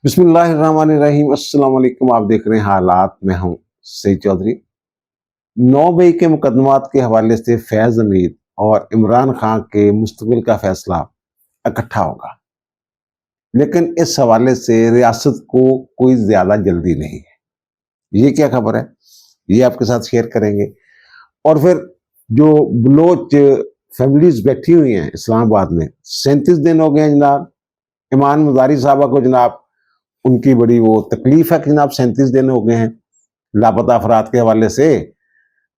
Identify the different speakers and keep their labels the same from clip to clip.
Speaker 1: बिस्मिल्लाहिर्रहमानिर्रहीम। अस्सलाम वालेकुम। आप देख रहे हैं हालात। मैं हूं सईद चौधरी। 9 मई के मुकदमात के हवाले से फैज हमीद और इमरान खान के मुस्तकिल का फैसला इकट्ठा होगा, लेकिन इस हवाले से रियासत को कोई ज्यादा जल्दी नहीं है। ये क्या खबर है, ये आपके साथ शेयर करेंगे। और फिर जो बलोच फैमिलीज बैठी हुई हैं इस्लामाबाद में, 37 दिन हो गए हैं जनाब। ईमान मुजारी साहबा को जनाब उनकी बड़ी वो तकलीफ है कि जनाब 37 दिन हो गए हैं लापता अफराद के हवाले से,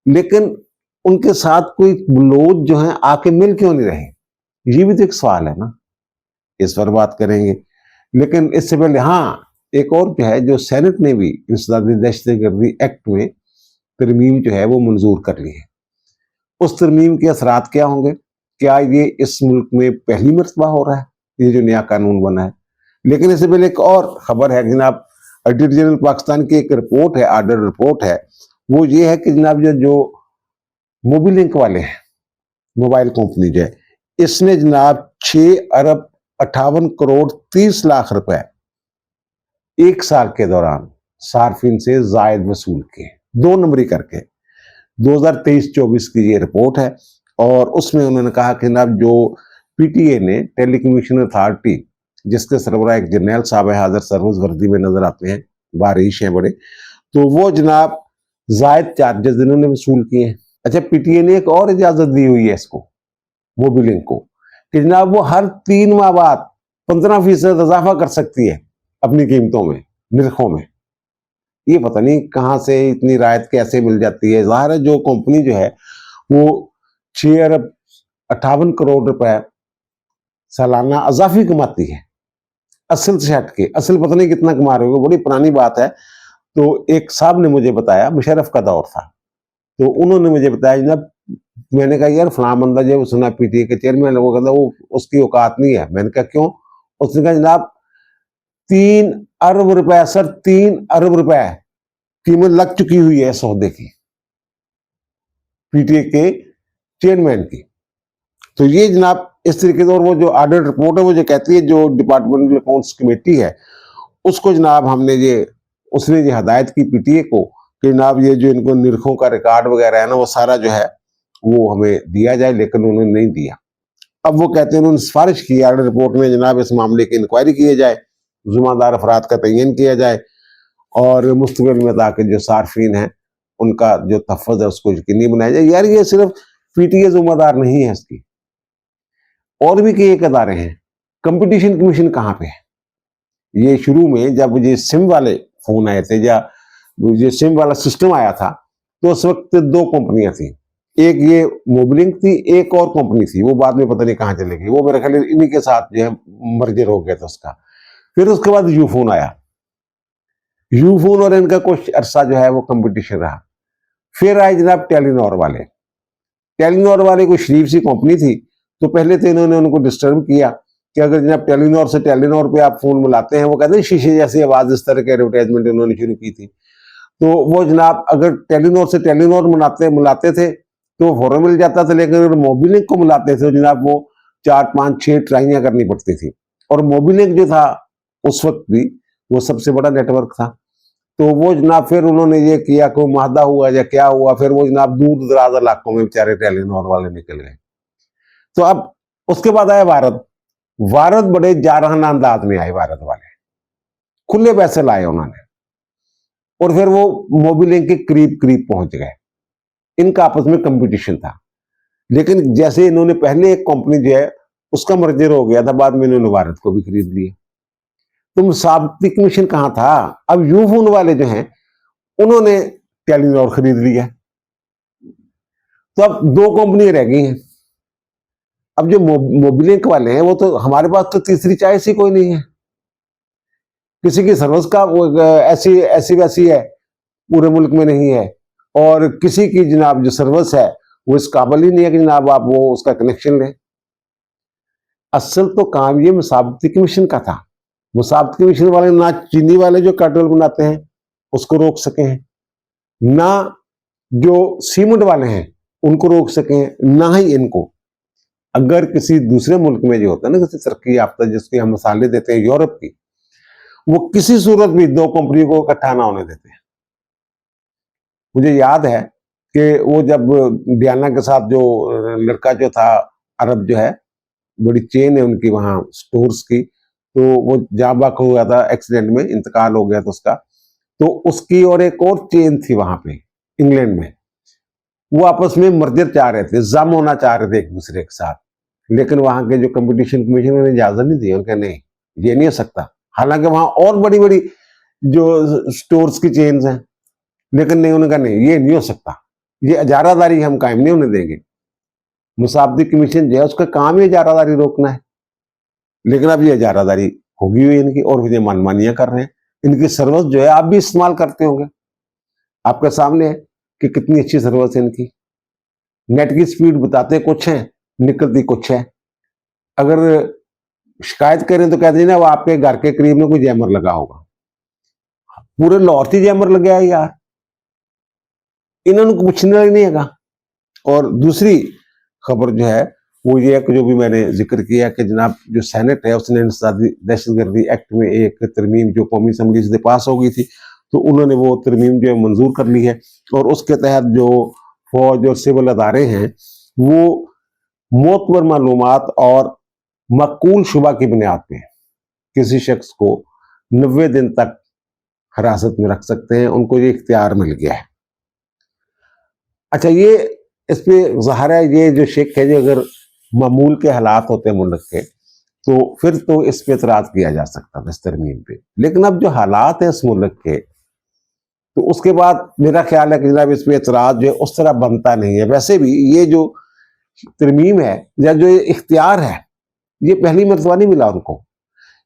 Speaker 1: लेकिन उनके साथ कोई लोग जो हैं आके मिल क्यों नहीं रहे? ये भी तो एक सवाल है ना, इस पर बात करेंगे। लेकिन इससे पहले हाँ, एक और जो है, जो सेनेट ने भी इंसदादी दहशतगर्दी एक्ट में तरमीम जो है वो मंजूर कर ली है। उस तरमीम के असरात क्या होंगे? क्या ये इस मुल्क में पहली मरतबा हो रहा है ये जो नया कानून बना है? लेकिन इससे पहले एक और खबर है जनाब। ऑडिटर जनरल पाकिस्तान की एक रिपोर्ट है, ऑर्डर रिपोर्ट है, वो ये है कि जनाब जो मोबिलिंक वाले हैं, मोबाइल कंपनी जो है, इसने जनाब 6 अरब 58 करोड़ 30 लाख रुपए 1 साल के दौरान सार्फिन से जायद वसूल किए, 2 नंबरी करके। 2023-24 की ये रिपोर्ट है और उसमें उन्होंने कहा कि जनाब जो पीटीए ने टेलीकम्युनिकेशन अथॉरिटी, जिसके सरबराह एक जर्नैल साहब है, हाजिर सर्विस वर्दी में नजर आते हैं, बारिश हैं बड़े, तो वो जनाब जायद चार्जेस इन्होंने वसूल किए हैं। अच्छा, पीटीए ने एक और इजाजत दी हुई है इसको, मोबिलिंक को, कि जनाब वो हर 3 माह बाद 15% इजाफा कर सकती है अपनी कीमतों में, निरखों में। ये पता नहीं कहाँ से इतनी रायत कैसे मिल जाती है। जाहिर है जो कंपनी जो है वो 6 अरब 58 करोड़ रुपए सालाना अजाफी कमाती है, असल से हट के। असल पता नहीं कितना कमा रहे हो, बड़ी पुरानी बात है। तो एक साहब ने मुझे बताया, मुशर्रफ का दौर था, तो उन्होंने मुझे बताया जनाब, मैंने कहा यार फलां बंदा जो सुना पीटीए के चेयरमैन, वो कहता वो उसकी औकात नहीं है। मैंने कहा क्यों? उसने कहा जनाब 3 अरब रुपए सर, 3 अरब रुपए कीमत लग चुकी हुई है सौदे की, पीटीए के चेयरमैन की। तो ये जनाब इस तरीके से। और वो जो ऑडिट रिपोर्ट है वो जो कहती है, जो डिपार्टमेंटल अकाउंट्स कमेटी है उसको जनाब हमने ये, उसने ये हदायत की पीटीए को कि जनाब ये जो इनको निरखों का रिकॉर्ड वगैरह है ना, वो सारा जो है वो हमें दिया जाए, लेकिन उन्होंने नहीं दिया। अब वो कहते हैं, उन्होंने सिफारिश की ऑडिट रिपोर्ट में जनाब इस मामले की इंक्वायरी किए जाए, जुम्मेदार अफराद का तयन किया जाए और मुस्तकिल में ताकि जो सार्फिन है उनका जो तहफ़्फ़ुज़ है उसको यकीनी बनाया जाए। यार ये सिर्फ पीटीए जुम्मेदार नहीं है इसकी, और भी कई एक अदारे हैं। कंपटीशन कमीशन कहाँ पे है? ये शुरू में जब ये सिम वाले फोन आए थे, या ये सिम वाला सिस्टम आया था, तो उस वक्त 2 कंपनियां थी। एक ये मोबिलिंक थी, एक और कंपनी थी, वो बाद में पता नहीं कहाँ चली गई। वो मेरे ख्याल इन्हीं के साथ जो है मर्जर हो गया था उसका। फिर उसके बाद यूफोन आया, यूफोन और इनका कुछ अरसा जो है वो कंपटीशन रहा। फिर आए जनाब टेलीनॉर वाले। टेलीनॉर वाले कोई शरीफ सी कंपनी थी, तो पहले तो इन्होंने उनको डिस्टर्ब किया कि अगर जनाब टेलीनॉर से टेलीनॉर पे आप फोन मिलाते हैं, वो कहते हैं शीशे जैसी आवाज, इस तरह की एडवर्टाइजमेंट उन्होंने शुरू की थी। तो वो जनाब अगर टेलीनॉर से टेलीनॉर मिलाते थे तो फौरन मिल जाता था, लेकिन अगर मोबिलिंक को मिलाते थे तो जनाब वो 4 5 6 ट्राइयां करनी पड़ती थी। और मोबिलिंक जो था उस वक्त भी वो सबसे बड़ा नेटवर्क था। तो वो जनाब फिर उन्होंने ये किया, कोई माहदा हुआ या क्या हुआ, फिर वो जनाब दूर दराज इलाकों में बेचारे टेलीनॉर वाले निकल गए। तो अब उसके बाद आया भारत। भारत बड़े जारहाना अंदाज में आए, भारत वाले खुले पैसे लाए उन्होंने, और फिर वो मोबिलिंक के करीब करीब पहुंच गए। इनका आपस में कंपटीशन था, लेकिन जैसे इन्होंने पहले एक कंपनी जो है उसका मर्जर हो गया था, बाद में इन्होंने भारत को भी खरीद लिया। तो मुसाबती कमीशन कहां था? अब यूफोन वाले जो हैं उन्होंने टेलीनॉर खरीद लिया, तो अब 2 कंपनियां रह गई हैं। अब जो मोबिलिंक वाले हैं वो तो, हमारे पास तो तीसरी चॉइस ही कोई नहीं है। किसी की सर्विस का ऐसी ऐसी वैसी है, पूरे मुल्क में नहीं है, और किसी की जनाब जो सर्विस है वो इस काबिल ही नहीं है कि जनाब आप वो उसका कनेक्शन लें। असल तो काम ये मुसाबती कमीशन का था। मुसाबती कमीशन वाले ना चीनी वाले जो कार्टेल बनाते हैं उसको रोक सके हैं, ना जो सीमेंट वाले हैं उनको रोक सके हैं, ना ही इनको। अगर किसी दूसरे मुल्क में जो होता है ना, किसी तरक्की याफ्ता, जिसके हम मसाले देते हैं यूरोप की, वो किसी सूरत भी दो कंपनी को इकट्ठा ना होने देते। मुझे याद है कि वो जब डियाना के साथ जो लड़का जो था, अरब जो है, बड़ी चेन है उनकी वहां स्टोर्स की, तो वो जाँ बाक हुआ था, एक्सीडेंट में इंतकाल हो गया था उसका। तो उसकी और एक और चेन थी वहां पे इंग्लैंड में, वो आपस में मर्जर चाह रहे थे, जम होना चाह रहे थे एक दूसरे के साथ, लेकिन वहां के जो कंपटीशन कमीशन ने इजाजत नहीं दी। उनका नहीं, ये नहीं हो सकता। हालांकि वहां और बड़ी बड़ी जो स्टोर्स की चेन्स हैं, लेकिन नहीं, उनका नहीं, ये नहीं हो सकता, ये इजारादारी हम कायम नहीं होने देंगे। मुसाफदी कमीशन जो है उसका काम ही इजारादारी रोकना है, लेकिन अब ये इजारादारी होगी हुई इनकी, और ये मनमानियां कर रहे हैं। इनकी सर्विस जो है आप भी इस्तेमाल करते होंगे, आपके सामने है कि कितनी अच्छी सर्विस है इनकी। नेट की स्पीड बताते कुछ है, निकलती कुछ है। अगर शिकायत करें तो कहते हैं ना, वो आपके घर के करीब में कोई जैमर लगा होगा, पूरे लाहौर से जैमर लग गया है यार, इन्होंने पूछना ही नहीं है। और दूसरी खबर जो है वो ये है कि जो भी मैंने जिक्र किया कि जनाब जो सेनेट है उसने दहशतगर्दी एक्ट में एक तरमीम जो कौमी असम्बली से पास हो गई थी, तो उन्होंने वो तरमीम जो है मंजूर कर ली है, और उसके तहत जो फौज और सिविल अदारे हैं वो मोतबर मालूमात और मकूल शुबा की बुनियाद पे किसी शख्स को 90 दिन तक हिरासत में रख सकते हैं, उनको ये इख्तियार मिल गया है। अच्छा, ये इस पे ज़ाहिर है ये जो शेख है, जो अगर मामूल के हालात होते हैं मुल्क के, तो फिर तो इस पे एतराज़ किया जा सकता था, इस तरमीम पे। लेकिन अब जो हालात है इस मुल्क के, तो उसके बाद मेरा ख्याल है कि जनाब इस पे एतराज़ जो है उस तरह बनता नहीं है। वैसे भी ये जो तरमीम है या जो ये इख्तियार है, ये पहली मरतबा नहीं मिला उनको।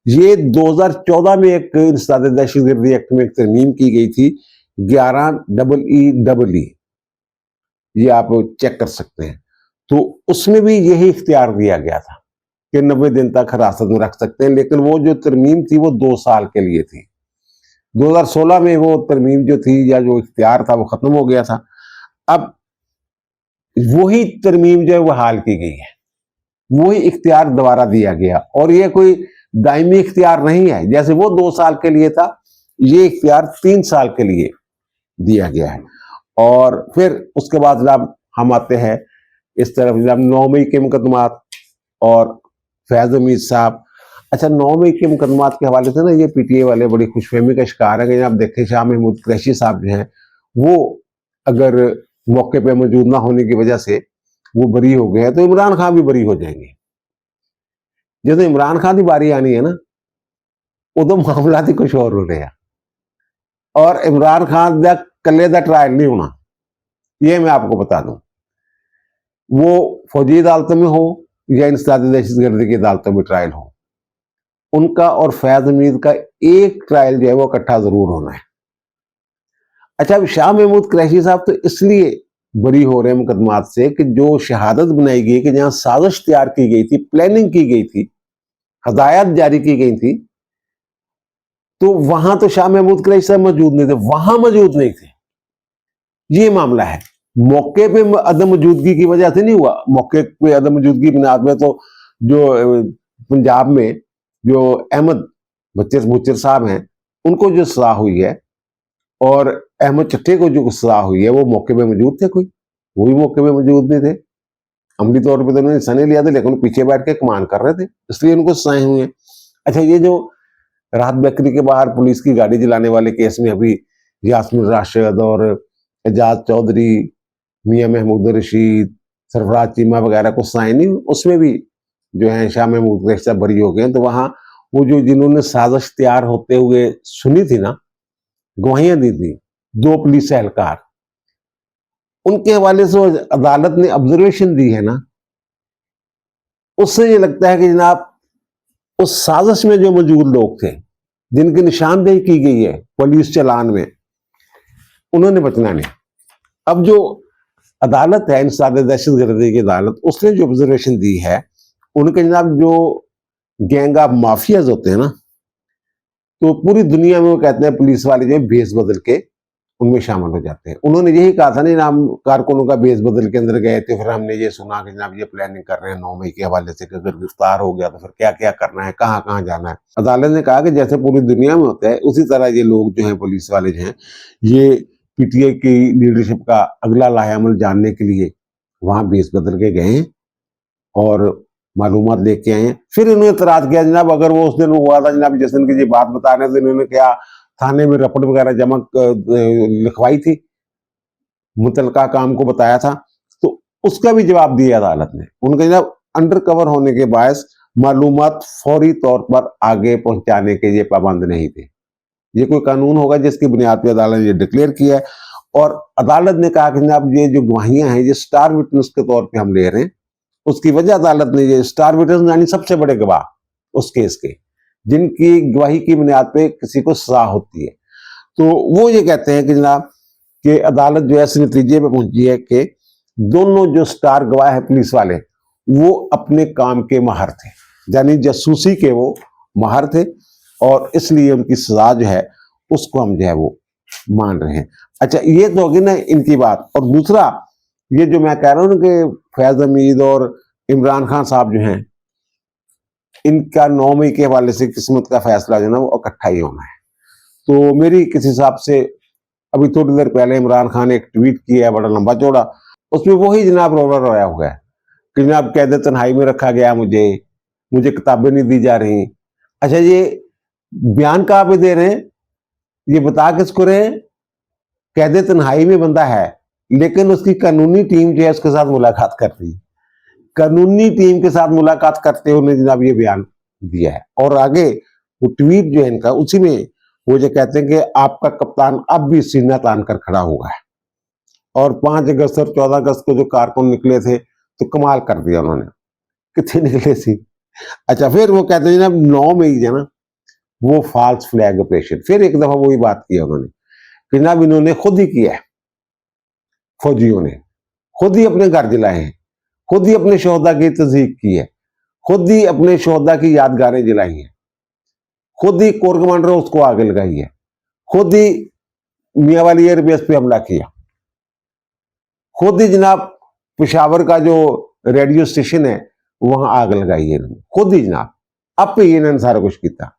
Speaker 1: ये 2014 में एक इंसदाद दहशतगर्दी एक्ट में एक तरमीम की गई थी, 11EE, ये आप चेक कर सकते हैं। तो उसमें भी यही इख्तियार दिया गया था कि 90 दिन तक हिरासत में रख सकते हैं, लेकिन वो जो तरमीम थी वो 2 साल के लिए थी। 2016 में वो तरमीम जो थी या जो इख्तियार था वो खत्म हो गया था। अब वही तरमीम जो है वो हाल की गई है, वही इख्तियार दोबारा दिया गया, और ये कोई दायमी इख्तियार नहीं है। जैसे वो 2 साल के लिए था, ये इख्तियार 3 साल के लिए दिया गया है। और फिर उसके बाद जनाब हम आते हैं इस तरफ, जनाब 9 मई के मुकदमात और फैज हमीद साहब। अच्छा, 9 मई के मुकदमात के हवाले से ना ये पीटीए वाले बड़ी खुशफहमी का शिकार है कि आप देखें शाह महमूद कुरैशी साहब जो हैं वो अगर मौके पे मौजूद ना होने की वजह से वो बरी हो गए हैं, तो इमरान खान भी बरी हो जाएंगे। जब इमरान खान की बारी आनी है ना, उदो मामला ही कुछ और हो रहे हैं, और इमरान खान का कले का ट्रायल नहीं होना, ये मैं आपको बता दूं। वो फौजी अदालत में हो या इंसदाद दहशतगर्दी की अदालतों में ट्रायल हो, उनका और फैज हमीद का एक ट्रायल जो है वो इकट्ठा जरूर होना है। अच्छा, शाह महमूद कुरैशी साहब तो इसलिए बरी हो रहे हैं मुकदमात से कि जो शहादत बनाई गई कि जहां साजिश तैयार की गई थी, प्लानिंग की गई थी, हदायत जारी की गई थी, तो वहां तो शाह महमूद कुरैशी साहब मौजूद नहीं थे, वहां मौजूद नहीं थे। ये मामला है, मौके पे अदम मौजूदगी की वजह से नहीं हुआ। मौके पे अदम मौजूदगी बुनियाद में तो जो पंजाब में जो अहमद बच्चर साहब हैं उनको जो सजा हुई है, और अहमद चट्टे को जो सजा हुई है, वो मौके पे मौजूद थे, कोई वो भी मौके पे मौजूद नहीं थे। अमली तौर पर तो उन्होंने हिस्सा नहीं लिया था, लेकिन पीछे बैठ के कमान कर रहे थे, इसलिए उनको सजाएं हुई हैं। अच्छा, ये जो राहत बेकरी के बाहर पुलिस की गाड़ी जलाने वाले केस में अभी यास्मीन राशिद और एजाज चौधरी, मियां महमूद रशीद, सरफराज चीमा वगैरह को सजाएं नहीं, उसमें भी जो है शाह महमूद कुरैशी साहब बरी हो गए। तो वहां वो जो जिन्होंने साजिश तैयार होते हुए सुनी थी ना, गवाहियां दी थी 2 पुलिस एहलकार, उनके हवाले से अदालत ने ऑब्जर्वेशन दी है ना, उससे ये लगता है कि जनाब उस साजिश में जो मौजूद लोग थे, जिनकी निशानदेही की गई है पुलिस चालान में, उन्होंने बचना नहीं। अब जो अदालत है, इंसदाद दहशतगर्दी की अदालत, उसने जो ऑब्जर्वेशन दी है, उनके जनाब जो गैंग ऑफ माफियाज होते हैं ना, तो पूरी दुनिया में वो कहते हैं पुलिस वाले जो भेस बदल के उनमें शामिल हो जाते हैं। उन्होंने यही कहा था, नहीं नाम कारकुनों का बेस बदल के अंदर गए थे, फिर हमने ये सुना कि जनाब ये प्लानिंग कर रहे हैं 9 मई के हवाले से कि अगर गिरफ्तार हो गया तो फिर क्या क्या करना है, कहाँ कहाँ जाना है। अदालत ने कहा कि जैसे पूरी दुनिया में होता है उसी तरह ये लोग जो हैं, पुलिस वाले जो हैं, ये पीटीआई की लीडरशिप का अगला लाहेअमल जानने के लिए वहां बेस बदल के गए हैं और मालूमात लेके आए हैं। फिर इन्होंने इतराज किया, जनाब अगर वो उस दिन हुआ था जनाब जिस दिन की ये बात बता रहे थे, इन्होंने क्या थाने में रपट वगैरह जमा लिखवाई थी, मुतलका काम को बताया था, तो उसका भी जवाब दिया अदालत ने। उनके जनाब अंडर कवर होने के बायस मालूमात फौरी तौर पर आगे पहुंचाने के ये पाबंद नहीं थे। ये कोई कानून होगा जिसकी बुनियाद पर अदालत ने डिक्लेयर किया है। और अदालत ने कहा कि जनाब ये जो गवाहियां हैं ये स्टार विटनेस के तौर पे हम ले रहे हैं। उसकी वजह अदालत ने ये स्टार विटनेस यानी सबसे बड़े गवाह उस केस के, जिनकी गवाही की बुनियाद पे किसी को सजा होती है, तो वो ये कहते हैं कि जनाब कि अदालत जो है इस नतीजे पे पहुंची है कि दोनों जो स्टार गवाह है पुलिस वाले, वो अपने काम के माहिर थे, यानी जासूसी के वो माहिर थे, और इसलिए उनकी सजा जो है उसको हम जो है वो मान रहे हैं। अच्छा, ये तो होगी ना इनकी बात। और दूसरा ये जो मैं कह रहा हूँ कि फैज हमीद और इमरान खान साहब जो हैं, इनका 9 मई के हवाले से किस्मत का फैसला जो है वो इकट्ठा ही होना है। तो मेरी किसी हिसाब से अभी थोड़ी देर पहले इमरान खान ने एक ट्वीट किया है बड़ा लंबा चौड़ा, उसमें वही जनाब रोना रोया हुआ है कि जनाब कैद तन्हाई में रखा गया, मुझे किताबें नहीं दी जा रही। अच्छा, ये बयान कहाँ पे दे रहे हैं, ये बता किसको रहे हैं? कैद तन्हाई में बंदा है, लेकिन उसकी कानूनी टीम जो है उसके साथ मुलाकात कर रही है। कानूनी टीम के साथ मुलाकात करते हुए उन्होंने जनाब ये बयान दिया है। और आगे वो ट्वीट जो है इनका, उसी में वो जो कहते हैं कि आपका कप्तान अब भी सीना तान कर खड़ा हुआ है। और 5 अगस्त और 14 अगस्त को जो कारकुन निकले थे तो कमाल कर दिया उन्होंने, कितने निकले थे। अच्छा, फिर वो कहते हैं जनाब 9 मई है ना, वो फॉल्स फ्लैग ऑपरेशन, फिर एक दफा वही बात की उन्होंने कि जनाब इन्होंने खुद ही किया है, फौजियों ने खुद ही अपने घर जलाए हैं, खुद ही अपने शोहदा की तस्दीक की है, खुद ही अपने शोहदा की यादगारें जलाई हैं, खुद ही कोर कमांडर उसको आगे लगाई है, खुद ही मियावाली एयरबेस पे हमला किया, खुद ही जनाब पेशावर का जो रेडियो स्टेशन है वहां आग लगाई है, खुद ही जनाब अब पे इन्होंने सारा कुछ किया।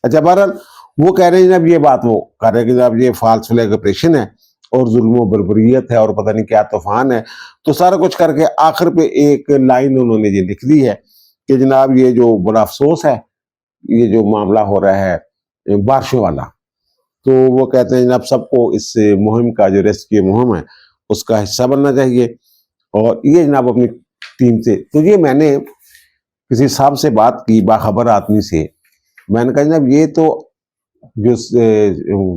Speaker 1: अच्छा, बहरहाल वो कह रहे हैं जनाब ये बात वो कह रहे हैं कि जनाब ये फॉल्स फ्लैग ऑपरेशन है और जुल्म बर्बरियत है और पता नहीं क्या तूफान है। तो सारा कुछ करके आखिर पे एक लाइन उन्होंने ये लिख दी है कि जनाब ये जो बड़ा अफसोस है, ये जो मामला हो रहा है बारिशों वाला, तो वो कहते हैं जनाब सबको इस मुहिम का जो रेस्क्यू मुहिम है उसका हिस्सा बनना चाहिए। और ये जनाब अपनी टीम से, तो ये मैंने किसी साहब से बात की, बाखबर आदमी से, मैंने कहा जनाब ये तो जो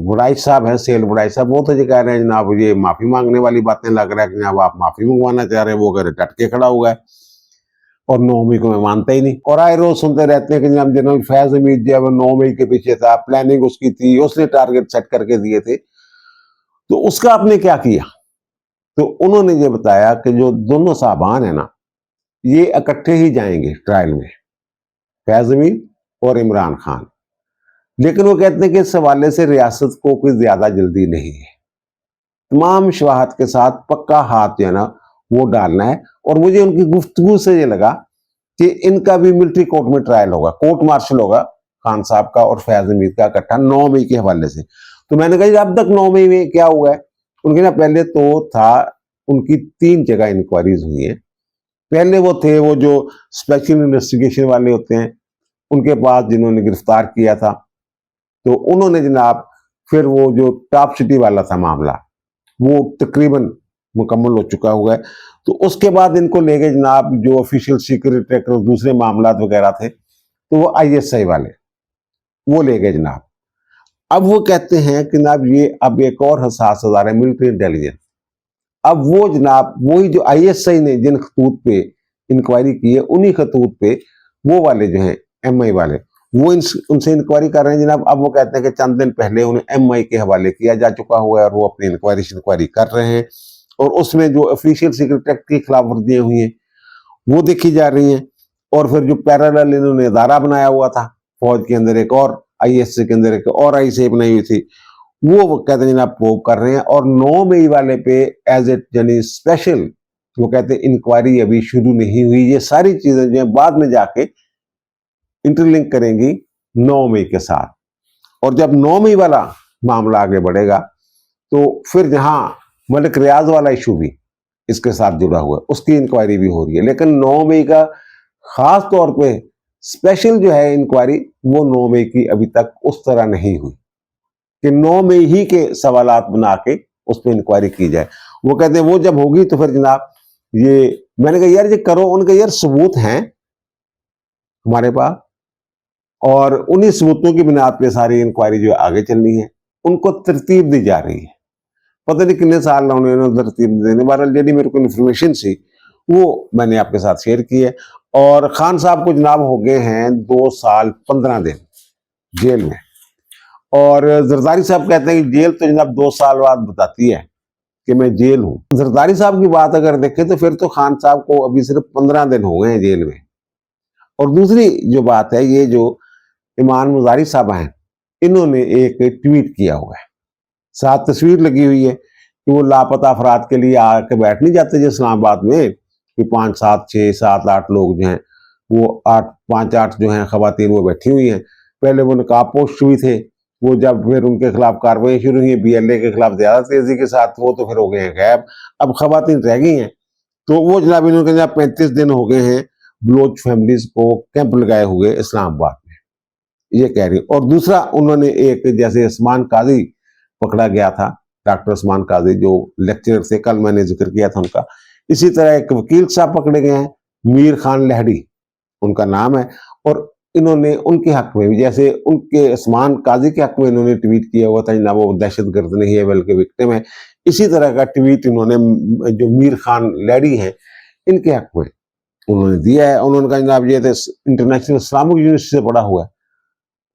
Speaker 1: बुराइश साहब है, सेल बुराइश साहब, वो तो ये कह रहे हैं जनाब ये माफी मांगने वाली बातें लग रहा है कि जनाब आप माफी मंगवाना चाह रहे हैं। वो कह रहे डट के खड़ा हुआ है और 9 मई को मैं मानता ही नहीं। और आए रोज सुनते रहते हैं कि जनाब जनरल फैज हमीद जो है वो 9 मई के पीछे था, प्लानिंग उसकी थी, उसने टारगेट सेट करके दिए थे। तो उसका आपने क्या किया? तो उन्होंने ये बताया कि जो दोनों साहबान है ना, ये इकट्ठे ही जाएंगे ट्रायल में, फैज हमीद और इमरान खान। लेकिन वो कहते हैं कि इस हवाले से रियासत को कोई ज्यादा जल्दी नहीं है, तमाम शवाहद के साथ पक्का हाथ जो है ना वो डालना है। और मुझे उनकी गुफ्तगू से ये लगा कि इनका भी मिलिट्री कोर्ट में ट्रायल होगा, कोर्ट मार्शल होगा खान साहब का और फैज हमीद का इकट्ठा 9 मई के हवाले से। तो मैंने कहा अब तक 9 मई में क्या हुआ है उनके ना, पहले तो था उनकी 3 जगह इंक्वायरीज हुई है। पहले वो थे वो जो स्पेशल इन्वेस्टिगेशन वाले होते हैं उनके पास, जिन्होंने गिरफ्तार किया था, तो उन्होंने जनाब फिर वो जो टॉप सिटी वाला था मामला वो तकरीबन मुकम्मल हो चुका हुआ है। तो उसके बाद इनको ले गए जनाब जो ऑफिशियल सीक्रेट एक्ट और दूसरे मामला वगैरह थे, तो वो ISI वाले वो ले गए जनाब। अब वो कहते हैं कि जनाब ये अब एक और हसास अदारा है, मिलिट्री इंटेलिजेंस। अब वो जनाब वही जो ISI ने जिन खतूत पे इंक्वायरी की है, उन्हीं खतूत पे वो वाले जो हैं MI वाले, वो उनसे इंक्वायरी कर रहे हैं जनाब। अब वो कहते हैं कि चंद दिन पहले उन्हें MI के हवाले किया जा चुका हुआ है और वो अपनी इंक्वायरी कर रहे हैं, और उसमें जो ऑफिशियल सीक्रेट एक्ट की खिलाफ वर्जियां हुई हैं वो देखी जा रही हैं। और फिर जो पैरेलल इन्होंने अदारा बनाया हुआ था फौज के अंदर, एक और ISI के अंदर एक और ISI बनाई हुई थी, वो कहते हैं जनाब प्रोब कर रहे हैं। और 9 मई वाले पे एज ए यानी स्पेशल वो कहते हैं इंक्वायरी अभी शुरू नहीं हुई। ये सारी चीजें जो है बाद में जाके इंटरलिंक करेंगी 9 मई के साथ। और जब 9 मई वाला मामला आगे बढ़ेगा तो फिर जहां मलिक रियाज वाला इशू भी इसके साथ जुड़ा हुआ है, उसकी इंक्वायरी भी हो रही है। लेकिन 9 मई का खास तौर पे स्पेशल जो है इंक्वायरी, वो 9 मई की अभी तक उस तरह नहीं हुई कि 9 मई ही के सवालात बना के उस पर इंक्वायरी की जाए। वो कहते हैं वो जब होगी तो फिर जनाब ये, मैंने कहा यार ये करो। उनके यार सबूत हैं हमारे पास और उन्हीं सबूतों की बुनियाद पे सारी इंक्वायरी जो आगे चलनी है, उनको तरतीब दी जा रही है। पता नहीं कितने साल उन्होंने तरतीब देने, बहरहाल जी मेरे को इन्फॉर्मेशन सी वो मैंने आपके साथ शेयर की है। और खान साहब को जनाब हो गए हैं 2 साल 15 दिन जेल में। और जरदारी साहब कहते हैं कि जेल तो जनाब 2 साल बाद बताती है कि मैं जेल हूं। जरदारी साहब की बात अगर देखें तो फिर तो खान साहब को अभी सिर्फ 15 दिन हो गए हैं जेल में। और दूसरी जो बात है, ये जो ईमान मुजारी साहब हैं, इन्होंने एक ट्वीट किया हुआ है, साथ तस्वीर लगी हुई है कि वो लापता अफराद के लिए आके बैठ नहीं जाते जो इस्लामाबाद में कि 5, 7, 6, 7, 8 लोग जो हैं वो 5, 8 जो हैं खवातीन वो बैठी हुई हैं। पहले वो नकाबपोश हुई थे, वो जब फिर उनके खिलाफ कार्रवाई शुरू हुई BLA के खिलाफ ज्यादा तेजी के साथ, वो तो फिर हो गए हैं गैब, अब खवातीन रह गई हैं। तो वो जनाब इन्होंने जनाब 35 दिन हो गए हैं बलोच फैमिलीज को कैंप लगाए हुए इस्लामाबाद में, ये कह रही। और दूसरा उन्होंने एक जैसे उस्मान काजी पकड़ा गया था, डॉक्टर उस्मान काजी जो लेक्चरर थे, कल मैंने जिक्र किया था उनका, इसी तरह एक वकील साहब पकड़े गए हैं, मीर खान लहड़ी उनका नाम है। और इन्होंने उनके हक में भी, जैसे उनके उस्मान काजी के हक में इन्होंने ट्वीट किया हुआ था ना वो दहशतगर्द नहीं है बल्कि विक्टिम है, इसी तरह का ट्वीट इन्होंने जो मीर खान लहड़ी हैं इनके हक में उन्होंने दिया है। उन्होंने कहा जनाब ये इंटरनेशनल इस्लामिक यूनिवर्सिटी से पढ़ा हुआ है,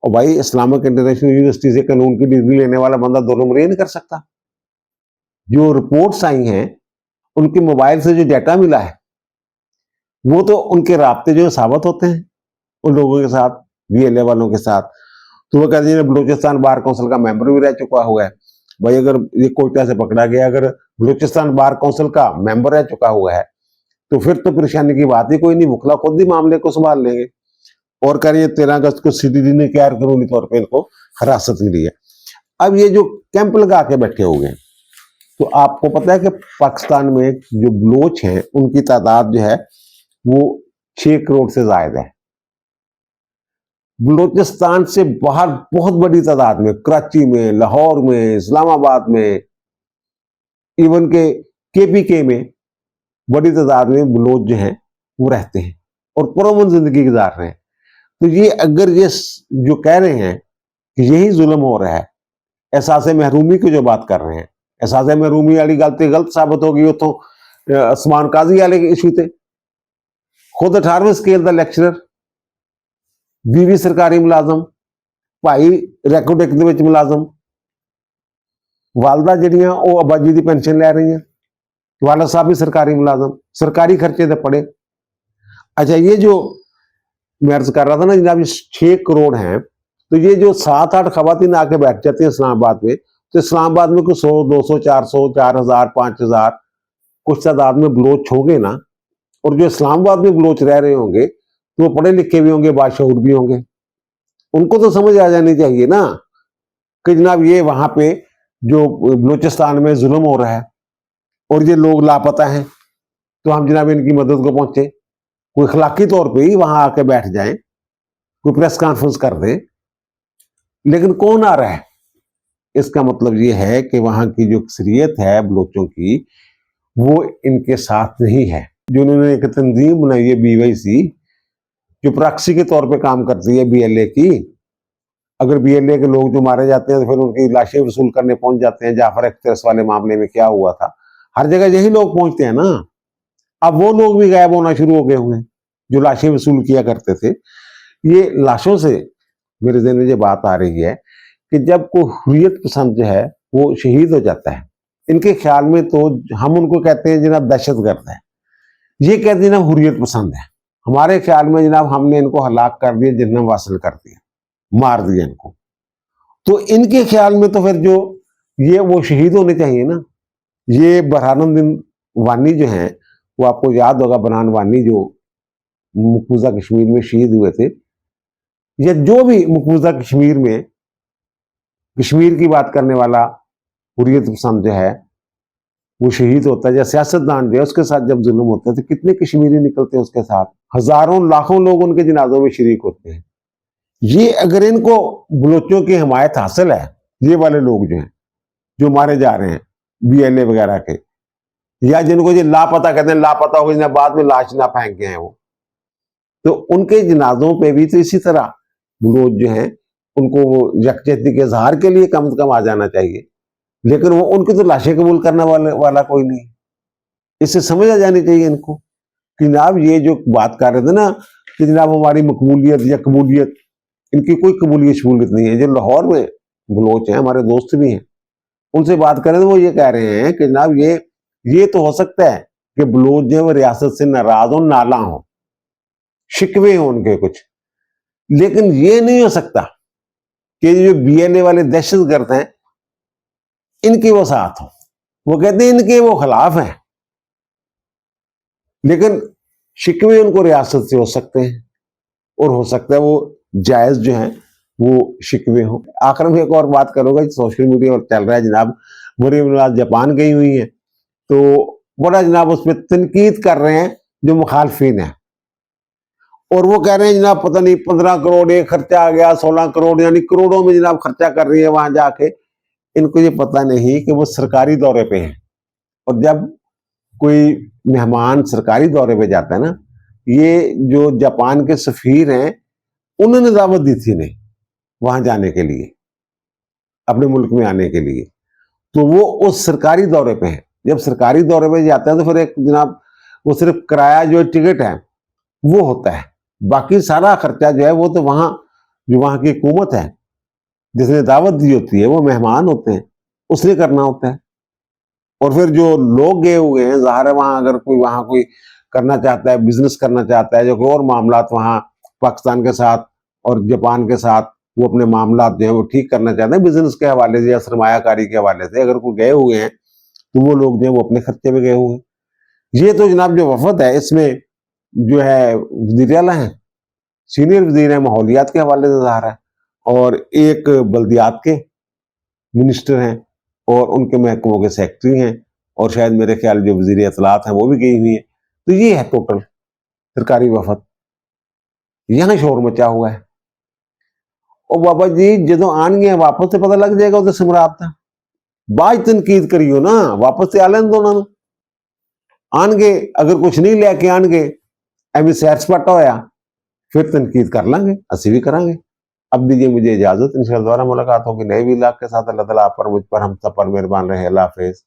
Speaker 1: और भाई इस्लामिक इंटरनेशनल यूनिवर्सिटी से कानून की डिग्री लेने वाला बंदा 2 नंबर ये नहीं कर सकता। जो रिपोर्ट्स आई हैं, उनके मोबाइल से जो डाटा मिला है, वो तो उनके राब्ते जो साबित होते हैं उन लोगों के साथ, BLA वालों के साथ। तो वो कहते हैं बलूचिस्तान बार काउंसिल का मेंबर भी रह चुका हुआ है। भाई अगर ये कोयटा से पकड़ा गया, अगर बलूचिस्तान बार काउंसिल का मेंबर रह चुका हुआ है तो फिर तो परेशानी की बात ही कोई नहीं, मुखला खुद ही मामले को संभाल लेंगे। और कह रही है 13 अगस्त को CDD ने गैर कानूनी तौर पर इनको हिरासत में लिया। अब ये जो कैंप लगा के बैठे हो गए, तो आपको पता है कि पाकिस्तान में जो बलोच हैं उनकी तादाद जो है वो 6 करोड़ से ज्यादा है। बलूचिस्तान से बाहर बहुत बड़ी तादाद में, कराची में, लाहौर में, इस्लामाबाद में, इवन के KPK में बड़ी तादाद में बलोच जो हैं वो रहते हैं और पुरअमन जिंदगी गुजार रहे हैं। तो ये अगर ये जो कह रहे हैं कि यही जुल्म हो रहा है, एहसास महरूमी की जो बात कर रहे हैं, एहसास महरूमी वाली गलत साबित होगी। वो तो उस्मान काजी वाले इशू थे, खुद 18वें स्केल का लेक्चरर, बीवी सरकारी मुलाजम, भाई रैकोटेक ਦੇ ਵਿੱਚ मुलाजम, वालदा ਜਿਹੜੀਆਂ ਉਹ आबाजी की पेंशन ले रही हैं, वाला साहब भी सरकारी मुलाजम, सरकारी खर्चे तो पड़े। अच्छा ये जो मैं अर्ज कर रहा था ना जनाब 6 करोड़ हैं, तो ये जो 7-8 खवातीन आके बैठ जाती हैं इस्लामाबाद में, तो इस्लामाबाद में कुछ 100, 200, 400, 4000, 5000 कुछ तादाद में बलोच होंगे ना। और जो इस्लामाबाद में बलोच रह रहे होंगे तो वो पढ़े लिखे भी होंगे, बाशऊर भी होंगे, उनको तो समझ आ जानी चाहिए ना कि जनाब ये वहां पे जो बलूचिस्तान में जुल्म हो रहा है और ये लोग लापता हैं, तो हम जनाब इनकी मदद को पहुंचे, कोई अखलाकी तौर पे ही वहां आके बैठ जाएं, कोई प्रेस कॉन्फ्रेंस कर दें। लेकिन कौन आ रहा है? इसका मतलब ये है कि वहां की जो अक्सरियत है बलोचों की वो इनके साथ नहीं है। जो उन्होंने एक तंजीम बनाई है BYC, जो प्रॉक्सी के तौर पे काम करती है BLA की, अगर BLA के लोग जो मारे जाते हैं तो फिर उनकी लाशें वसूल करने पहुंच जाते हैं। जाफर अख्तर वाले मामले में क्या हुआ था, हर जगह यही लोग पहुंचते हैं ना। अब वो लोग भी गायब होना शुरू हो गए हुए हैं जो लाशें वसूल किया करते थे। ये लाशों से मेरे ज़हन में ये बात आ रही है कि जब कोई हुर्रियत पसंद जो है वो शहीद हो जाता है, इनके ख्याल में तो हम उनको कहते हैं जनाब दहशतगर्द है, ये कहते हैं जनाब हुर्रियत पसंद है। हमारे ख्याल में जनाब हमने इनको हलाक कर दिया, जन्नत हासिल कर दिया, मार दिया इनको। तो इनके ख्याल में तो फिर जो ये वो शहीद होने चाहिए ना। ये बुरहानुद्दीन वानी जो हैं, वो आपको याद होगा, बुरहान वानी जो मकबूजा कश्मीर में शहीद हुए थे, या जो भी मकबूजा कश्मीर में कश्मीर की बात करने वाला हुर्रियत पसंद जो है वो शहीद होता है, या सियासतदान जो है उसके साथ जब जुल्म होता है, तो कितने कश्मीरी निकलते हैं उसके साथ, हजारों लाखों लोग उनके जनाजों में शरीक होते हैं। ये अगर इनको बलोचों की हिमायत हासिल है, ये वाले लोग जो हैं जो मारे जा रहे हैं BNA वगैरह के, या जिनको ये लापता कहते हैं, लापता हो गए बाद में लाश ना फेंक गए हैं वो, तो उनके जनाजों पे भी तो इसी तरह बलोच जो हैं उनको वो यकजहती के इजहार के लिए कम से कम आ जाना चाहिए, लेकिन वो उनकी तो लाशें कबूल करने वाला कोई नहीं। इससे समझ आ जानी चाहिए इनको कि जनाब ये जो बात कर रहे थे ना कि जनाब हमारी मकबूलियत या कबूलियत, इनकी कोई कबूलियत शबूलियत नहीं है। जो लाहौर में बलोच हैं, हमारे दोस्त भी हैं, उनसे बात करें तो वो ये कह रहे हैं कि जनाब ये तो हो सकता है कि बलोच जो है वो रियासत से नाराज हो, नाला हो, शिकवे हो उनके कुछ, लेकिन ये नहीं हो सकता कि जो BNA वाले दहशतगर्द हैं इनके वो साथ हो। वो कहते हैं इनके वो खिलाफ हैं, लेकिन शिकवे उनको रियासत से हो सकते हैं, और हो सकता है वो जायज जो है वो शिकवे हो। आखिर में एक और बात करूंगा, सोशल मीडिया पर चल रहा है जनाब, मरीम नवाज जापान गई हुई है, तो बड़ा जनाब उस पर तनकीद कर रहे हैं जो मुखालफिन है, और वो कह रहे हैं जनाब पता नहीं 15 करोड़ ये खर्चा आ गया, 16 करोड़, यानी करोड़ों में जनाब खर्चा कर रही है वहां जाके। इनको ये पता नहीं कि वो सरकारी दौरे पे हैं, और जब कोई मेहमान सरकारी दौरे पे जाता है ना, ये जो जापान के सफीर हैं उन्होंने दावत दी थी इन्हें वहां जाने के लिए, अपने मुल्क में आने के लिए, तो वो उस सरकारी दौरे पे हैं। जब सरकारी दौरे पे जाते हैं तो फिर एक जनाब वो सिर्फ किराया जो टिकट है वो होता है, बाकी सारा खर्चा जो है वो तो वहां जो वहां की हुकूमत है जिसने दावत दी होती है, वो मेहमान होते हैं, उसने करना होता है। और फिर जो लोग गए हुए हैं, जाहिर है वहां अगर कोई वहां कोई करना चाहता है, बिजनेस करना चाहता है, जो कोई और मामला वहां पाकिस्तान के साथ और जापान के साथ वो अपने मामला जो है वो ठीक करना चाहते हैं बिजनेस के हवाले से या सरमायाकारी के हवाले से, अगर कोई गए हुए हैं तो वो लोग जो है वो अपने खर्चे में गए हुए हैं। ये तो जनाब जो वफद है इसमें जो है वज़ीर आला है, सीनियर वजीर है माहौलियात के हवाले से ज़ाहिर है, और एक बल्दियात के मिनिस्टर हैं, और उनके महकमों के सेक्रेटरी हैं, और शायद मेरे ख्याल जो वजीर इत्तलात हैं वो भी गई हुई है। तो ये है टोटल सरकारी वफद। यहाँ शोर मचा हुआ है, और बाबा जी जो आन गए वापस से पता लग जाएगा उधर समरात था, बाज तनकीद करियो ना, वापस से आ लेन दो उन्होंने, आन गए अगर कुछ नहीं लेके आन गए एवं सैर सपाटा होया फिर तनकीद कर लेंगे, असी भी करांगे। अब दीजिए मुझे इजाजत, इंशाअल्लाह दोबारा मुलाकात होगी नए भी इलाके के साथ। अल्लाह ताला आप पर मुझ पर हम सब पर मेहरबान रहे। अल्लाह हाफिज।